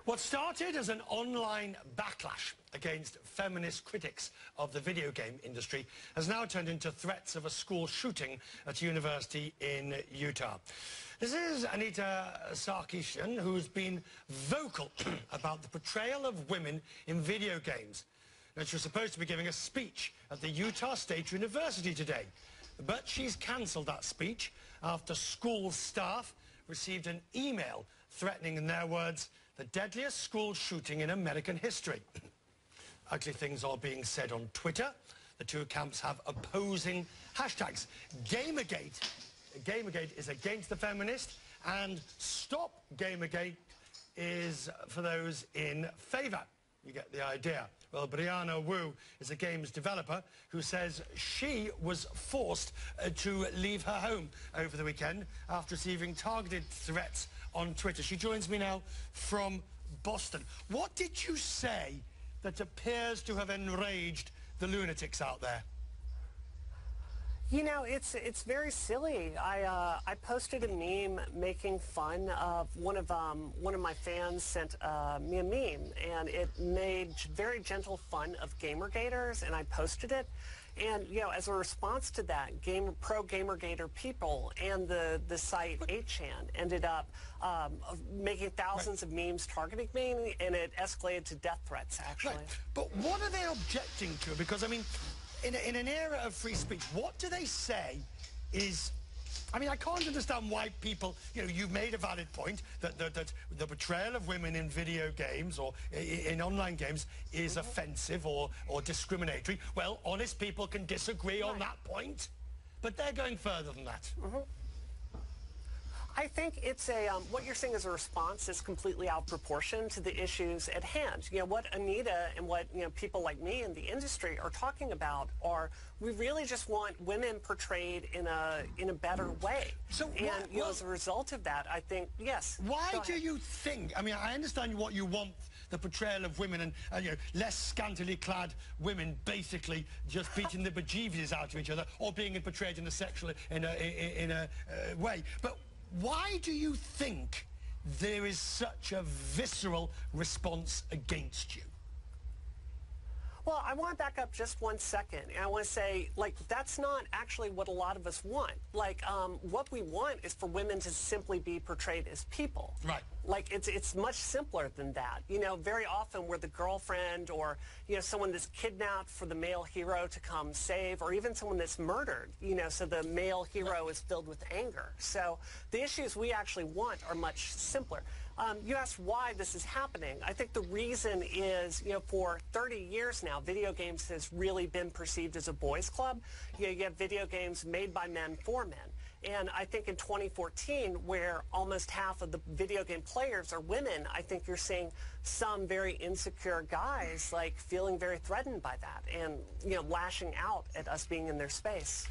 What started as an online backlash against feminist critics of the video game industry has now turned into threats of a school shooting at a university in Utah. This is Anita Sarkeesian, who's been vocal about the portrayal of women in video games. Now, she was supposed to be giving a speech at the Utah State University today, but she's cancelled that speech after school staff received an email threatening, in their words, the deadliest school shooting in American history. Ugly things are being said on Twitter. The two camps have opposing hashtags. Gamergate is against the feminist, and Stop Gamergate is for those in favour. You get the idea. Well, Brianna Wu is a games developer who says she was forced to leave her home over the weekend after receiving targeted threats on Twitter. She joins me now from Boston. What did you say that appears to have enraged the lunatics out there? You know, it's very silly. I posted a meme making fun of one of my fans sent me a meme, and it made very gentle fun of Gamergaters, and I posted it. And, you know, as a response to that, pro-Gamergator people and the site 8chan ended up making thousands of memes targeting me, and it escalated to death threats, actually. Right. But what are they objecting to? Because, I mean, in an era of free speech, what do they say is... I mean, I can't understand why people... You know, you've made a valid point that the portrayal of women in video games or in online games is offensive or discriminatory. Well, honest people can disagree on that point, but they're going further than that. I think it's what you're saying is a response is completely out of proportion to the issues at hand. You know, what Anita and what, you know, people like me in the industry are talking about are we really just want women portrayed in a better way. So, and you know, as a result of that, I think, yes. Why do you think, I mean, I understand what you want, the portrayal of women and you know, less scantily clad women basically just beating the bejeebies out of each other or being portrayed in a sexual way. But why do you think there is such a visceral response against you? Well, I want to back up just 1 second. And I want to say, like, that's not actually what a lot of us want. Like, what we want is for women to simply be portrayed as people. Right. Like, it's much simpler than that. You know, very often we're the girlfriend or, you know, someone that's kidnapped for the male hero to come save, or even someone that's murdered, you know, so the male hero is filled with anger. So the issues we actually want are much simpler. You asked why this is happening. I think the reason is, you know, for 30 years now, video games has really been perceived as a boys' club. You know, you have video games made by men for men. And I think in 2014, where almost half of the video game players are women, I think you're seeing some very insecure guys, like, feeling very threatened by that and, you know, lashing out at us being in their space.